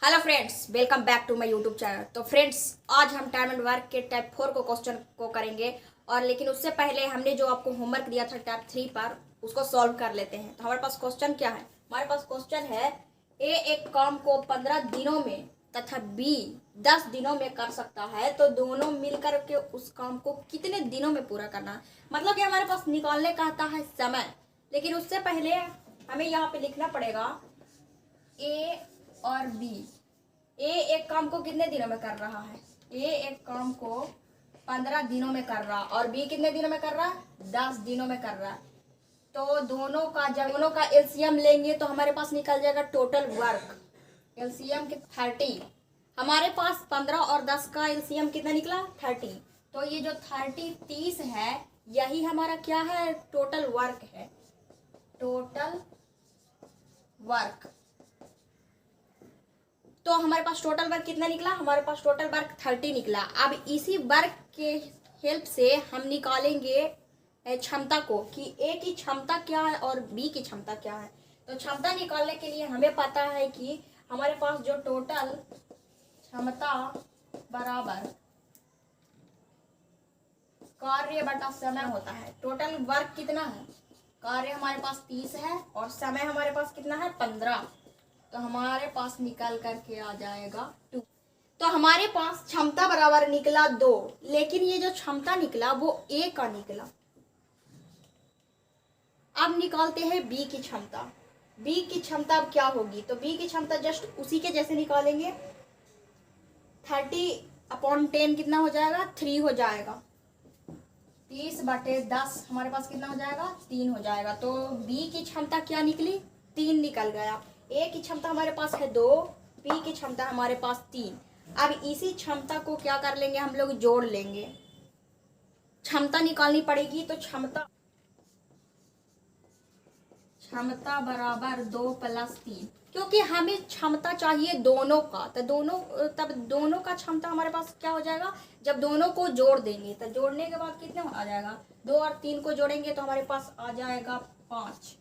Hello friends, welcome back to my YouTube channel. तो friends, आज हम टाइम एंड वर्क के टाइप 4 को क्वेश्चन को करेंगे। और लेकिन उससे पहले हमने जो आपको होमवर्क दिया था टाइप 3 पर, उसको सॉल्व कर लेते हैं। तो हमारे पास क्वेश्चन क्या है? हमारे पास क्वेश्चन है, ए एक काम को 15 दिनों में तथा बी 10 दिनों में कर सकता है, तो दोनों मिलकर के उस काम को कितने दिनों में पूरा करना है। मतलब कि हमारे पास निकालने का आता है समय, लेकिन उससे पहले हमें यहाँ पे लिखना पड़ेगा ए और बी। ए एक काम को कितने दिनों में कर रहा है? ए एक काम को 15 दिनों में कर रहा, और बी कितने दिनों में कर रहा है? 10 दिनों में कर रहा है। तो दोनों का एलसीएम लेंगे तो हमारे पास निकल जाएगा टोटल वर्क। एलसीएम के 30। हमारे पास 15 और 10 का एलसीएम कितना निकला? 30। तो ये जो 30 है, यही हमारा क्या है? टोटल वर्क है। Total work. तो हमारे पास टोटल वर्क कितना निकला? हमारे पास टोटल वर्क 30 निकला। अब इसी वर्क के हेल्प से हम निकालेंगे क्षमता को, कि ए की क्षमता क्या है और बी की क्षमता क्या है। तो क्षमता निकालने के लिए हमें पता है कि हमारे पास जो टोटल क्षमता बराबर कार्य बटा समय होता है। टोटल वर्क कितना है? कार्य हमारे पास 30 है और समय हमारे पास कितना है? 15। तो हमारे पास निकल करके आ जाएगा 2। तो हमारे पास क्षमता बराबर निकला 2, लेकिन ये जो क्षमता निकला वो ए का निकला। अब निकालते हैं बी की क्षमता। बी की क्षमता अब क्या होगी? तो बी की क्षमता जस्ट उसी के जैसे निकालेंगे। 30/10 कितना हो जाएगा? 3 हो जाएगा। 30/10 हमारे पास कितना हो जाएगा? 3 हो जाएगा। तो बी की क्षमता क्या निकली? 3 निकल गया। ए की क्षमता हमारे पास है 2, बी की क्षमता हमारे पास 3। अब इसी क्षमता को क्या कर लेंगे? हम लोग जोड़ लेंगे। क्षमता निकालनी पड़ेगी, तो क्षमता बराबर 2 + 3, क्योंकि हमें क्षमता चाहिए दोनों का। तो दोनों का क्षमता हमारे पास क्या हो जाएगा? जब दोनों को जोड़ देंगे तो जोड़ने के बाद कितने आ जाएगा? 2 और 3 को जोड़ेंगे तो हमारे पास आ जाएगा 5।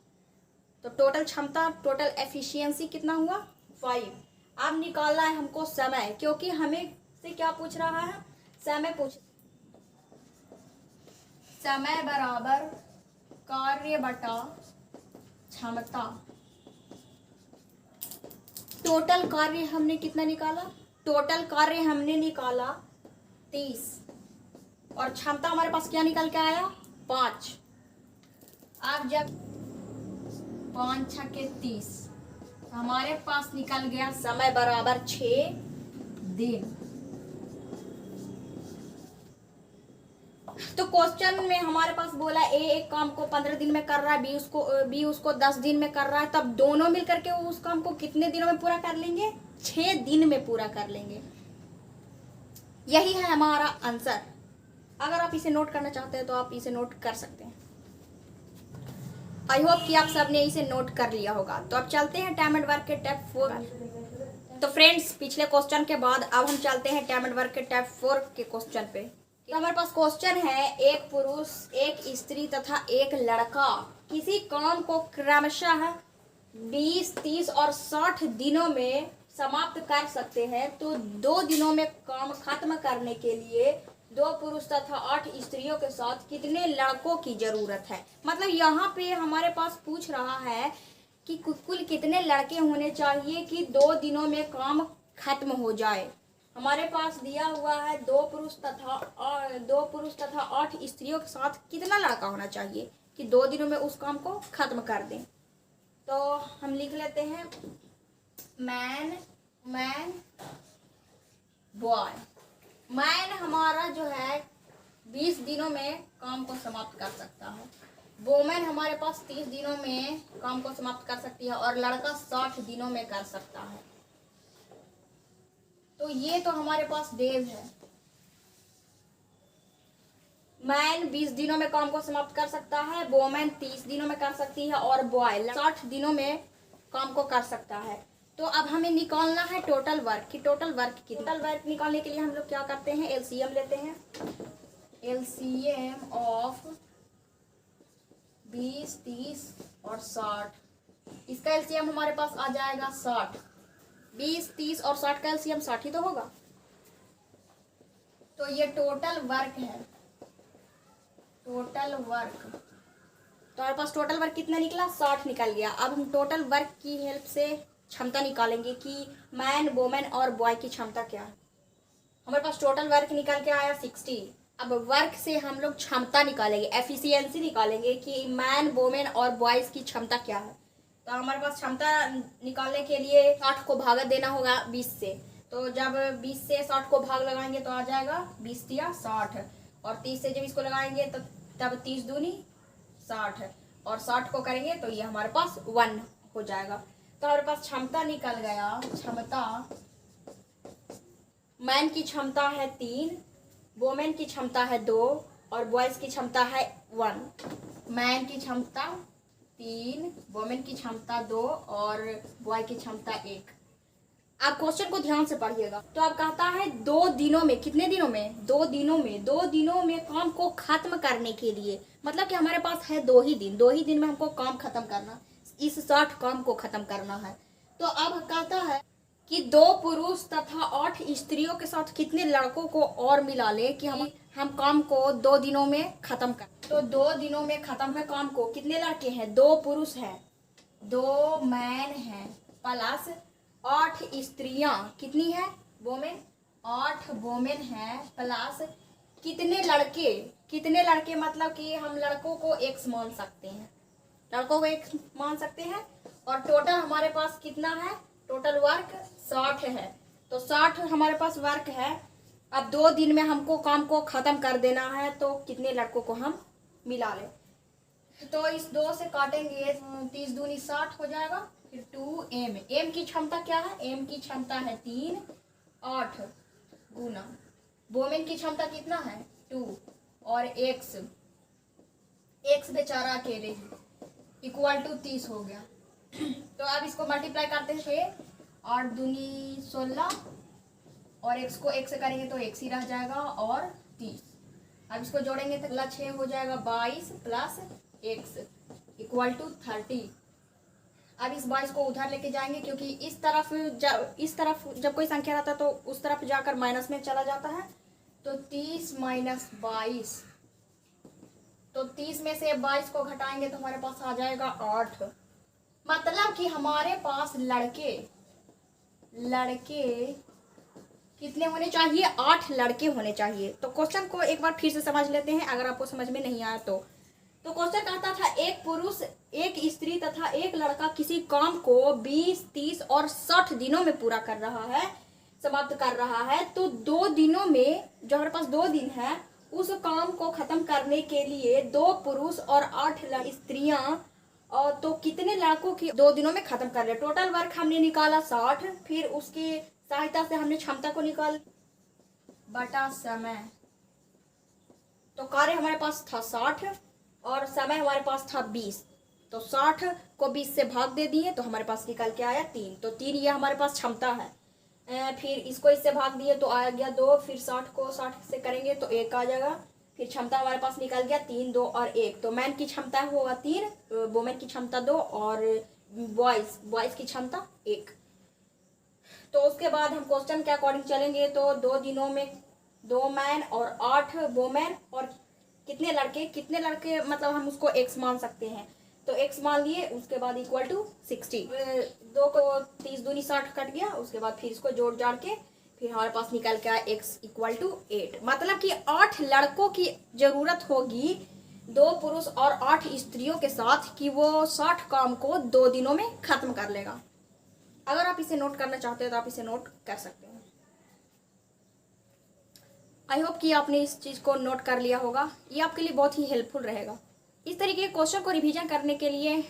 तो टोटल क्षमता, टोटल एफिशिएंसी कितना हुआ? 5। अब निकालना है हमको समय, क्योंकि हमें से क्या पूछ रहा है? समय बराबर कार्य बटा क्षमता। टोटल कार्य हमने कितना निकाला? टोटल कार्य हमने निकाला 30, और क्षमता हमारे पास क्या निकल के आया? 5। अब जब 5 × 6 = 30, हमारे पास निकल गया समय बराबर 6 दिन। तो क्वेश्चन में हमारे पास बोला ए एक काम को 15 दिन में कर रहा है, बी उसको 10 दिन में कर रहा है। तब दोनों मिलकर के उस काम को कितने दिनों में पूरा कर लेंगे? 6 दिन में पूरा कर लेंगे। यही है हमारा आंसर। अगर आप इसे नोट करना चाहते हैं तो आप इसे नोट कर सकते हैं। आई होप कि आप सबने इसे नोट कर लिया होगा। तो अब चलते हैं टाइम एंड वर्क के टाइप 4। तो फ्रेंड्स, पिछले क्वेश्चन के बाद अब हम चलते हैं टाइम एंड वर्क के टाइप 4 के क्वेश्चन पे। तो हमारे पास क्वेश्चन है, एक पुरुष, एक स्त्री तथा एक लड़का किसी काम को क्रमशः 20, 30 और 60 दिनों में समाप्त कर सकते हैं, तो 2 दिनों में काम खत्म करने के लिए 2 पुरुष तथा 8 स्त्रियों के साथ कितने लड़कों की जरूरत है। मतलब यहाँ पे हमारे पास पूछ रहा है कि कुल कितने लड़के होने चाहिए कि 2 दिनों में काम खत्म हो जाए। हमारे पास दिया हुआ है 2 पुरुष तथा 8 स्त्रियों के साथ कितना लड़का होना चाहिए कि 2 दिनों में उस काम को खत्म कर दें। तो हम लिख लेते हैं मैन बॉय। मैन हमारा जो है 20 दिनों में काम को समाप्त कर सकता है। वोमेन हमारे पास 30 दिनों में काम को समाप्त कर सकती है, और लड़का 60 दिनों में कर सकता है। तो ये तो हमारे पास डेज है। मैन 20 दिनों में काम को समाप्त कर सकता है, वोमेन 30 दिनों में कर सकती है, और बॉय 60 दिनों में काम को कर सकता है। तो अब हमें निकालना है टोटल वर्क की। टोटल वर्क निकालने के लिए हम लोग क्या करते हैं? एलसीएम लेते हैं। एलसीएम ऑफ 20, 30 और 60। इसका एलसीएम हमारे पास आ जाएगा 60। 20, 30 और 60 का एलसीएम 60 ही तो होगा। तो ये टोटल वर्क है, टोटल वर्क। तो हमारे पास टोटल वर्क कितना निकला, 60 निकल गया। अब हम टोटल वर्क की हेल्प से क्षमता निकालेंगे कि मैन, वोमेन और बॉय की क्षमता क्या है। हमारे पास टोटल वर्क निकल के आया 60। अब वर्क से हम लोग क्षमता निकालेंगे, एफिशिएंसी निकालेंगे कि मैन, वोमेन और बॉयज की क्षमता क्या है। तो हमारे पास क्षमता निकालने के लिए 60 को भागा देना होगा 20 से। तो जब 20 से 60 को भाग लगाएंगे तो आ जाएगा 20 या 60, और 30 से जब इसको लगाएंगे तो तब 30 दूनी 60, और 60 को करेंगे तो ये हमारे पास 1 हो जाएगा। तो हमारे पास क्षमता निकल गया, क्षमता मैन की क्षमता है 3, वोमेन की क्षमता है 2 और बॉयज की क्षमता है 1। मैन की क्षमता 3, वोमेन की क्षमता 2 और बॉय की क्षमता 1। आप क्वेश्चन को ध्यान से पढ़िएगा। तो आप कहता है 2 दिनों में, कितने दिनों में, 2 दिनों में, 2 दिनों में काम को खत्म करने के लिए, मतलब कि हमारे पास है 2 ही दिन, 2 ही दिन में हमको काम खत्म करना, इस 60 काम को खत्म करना है। तो अब कहता है कि 2 पुरुष तथा 8 स्त्रियों के साथ कितने लड़कों को और मिला ले कि हम काम को 2 दिनों में खत्म कर। तो 2 दिनों में खत्म है काम को। कितने लड़के हैं, 2 पुरुष हैं, 2 मैन हैं, प्लस 8 स्त्रियां, कितनी है वोमेन, 8 वोमेन हैं, प्लस कितने लड़के, कितने लड़के मतलब कि हम लड़कों को एक्स मान सकते हैं, लड़कों को एक्स मान सकते हैं। और टोटल हमारे पास कितना है, टोटल वर्क 60 है। तो 60 हमारे पास वर्क है। अब 2 दिन में हमको काम को खत्म कर देना है, तो कितने लड़कों को हम मिला ले। तो इस 2 से काटेंगे, 30 दूनी 60 हो जाएगा। फिर 2m, m की क्षमता क्या है, m की क्षमता है 3, 8 गुना वोमेन की क्षमता कितना है 2 और x बेचारा अकेले इक्वल टू 30 हो गया। तो अब इसको मल्टीप्लाई करते हैं, 8 दूनी 16 और x को x से करेंगे तो x ही रह जाएगा और 30। अब इसको जोड़ेंगे तो अगला 6 हो जाएगा 22 प्लस x इक्वल टू 30। अब इस 22 को उधर लेके जाएंगे, क्योंकि इस तरफ जब कोई संख्या रहता है तो उस तरफ जाकर माइनस में चला जाता है। तो 30 माइनस 22, तो 30 में से 22 को घटाएंगे तो हमारे पास आ जाएगा 8। मतलब कि हमारे पास लड़के कितने होने चाहिए, 8 लड़के होने चाहिए। तो क्वेश्चन को एक बार फिर से समझ लेते हैं अगर आपको समझ में नहीं आया तो। क्वेश्चन कहता था 1 पुरुष, 1 स्त्री तथा 1 लड़का किसी काम को 20, 30 और 60 दिनों में पूरा कर रहा है, समाप्त कर रहा है। तो 2 दिनों में, जो हमारे पास 2 दिन है, उस काम को खत्म करने के लिए 2 पुरुष और 8 स्त्रियां, और तो कितने लड़कों की 2 दिनों में खत्म कर रहे। टोटल वर्क हमने निकाला 60, फिर उसकी सहायता से हमने क्षमता को निकाल बटा समय। तो कार्य हमारे पास था 60 और समय हमारे पास था 20। तो 60 को 20 से भाग दे दिए तो हमारे पास निकल के आया 3। तो 3 ये हमारे पास क्षमता है। फिर इसको इससे भाग दिए तो आ गया 2, फिर 60 को 60 से करेंगे तो 1 आ जाएगा। फिर क्षमता हमारे पास निकल गया 3, 2 और 1। तो मैन की क्षमता होगा 3, वुमेन की क्षमता 2 और बॉयज की क्षमता 1। तो उसके बाद हम क्वेश्चन के अकॉर्डिंग चलेंगे। तो 2 दिनों में 2 मैन और 8 वुमेन और कितने लड़के मतलब हम उसको x मान सकते हैं। तो x मान लिए, उसके बाद इक्वल टू 60। 2 को 30 दूनी 60 कट गया, उसके बाद फिर इसको जोड़ जाड़ के फिर हमारे पास निकल के आया x इक्वल टू 8। मतलब कि 8 लड़कों की जरूरत होगी 2 पुरुष और 8 स्त्रियों के साथ कि वो 60 काम को 2 दिनों में खत्म कर लेगा। अगर आप इसे नोट करना चाहते हो तो आप इसे नोट कर सकते हैं। आई होप कि आपने इस चीज़ को नोट कर लिया होगा, ये आपके लिए बहुत ही हेल्पफुल रहेगा। इस तरीके के क्वेश्चन को रिवीजन करने के लिए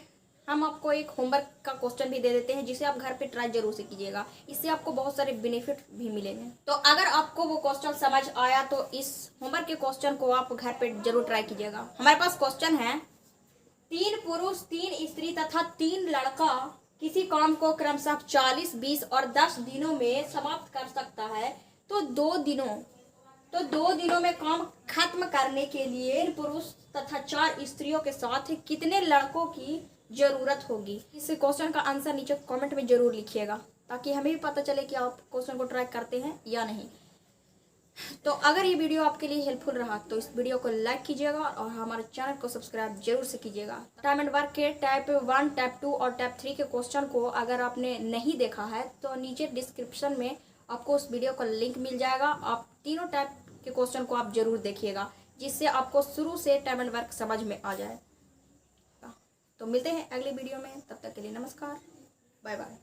हम आपको एक होमवर्क का क्वेश्चन भी दे देते हैं, जिसे आप घर पे ट्राई जरूर से कीजिएगा। इससे आपको बहुत सारे बेनिफिट भी मिलेंगे। तो अगर आपको वो क्वेश्चन समझ आया तो इस होमवर्क के क्वेश्चन को आप घर पे जरूर ट्राई कीजिएगा। हमारे पास क्वेश्चन है, 3 पुरुष, 3 स्त्री तथा 3 लड़का किसी काम को क्रमशः 40, 20 और 10 दिनों में समाप्त कर सकता है। तो 2 दिनों में काम खत्म करने के लिए पुरुष तथा 4 स्त्रियों के साथ कितने लड़कों की जरूरत होगी। इस क्वेश्चन का आंसर नीचे कमेंट में जरूर लिखिएगा। ताकि हमें भी पता चले कि आप क्वेश्चन को ट्राई करते हैं या नहीं। तो अगर ये वीडियो आपके लिए हेल्पफुल रहा तो इस वीडियो को लाइक कीजिएगा और हमारे चैनल को सब्सक्राइब जरूर से कीजिएगा। टाइम एंड वर्क के टाइप 1, टाइप 2 और टाइप 3 के क्वेश्चन को अगर आपने नहीं देखा है तो नीचे डिस्क्रिप्शन में आपको उस वीडियो का लिंक मिल जाएगा। आप तीनों टाइप के क्वेश्चन को आप जरूर देखिएगा, जिससे आपको शुरू से टाइम एंड वर्क समझ में आ जाए। तो मिलते हैं अगली वीडियो में, तब तक के लिए नमस्कार, बाय बाय।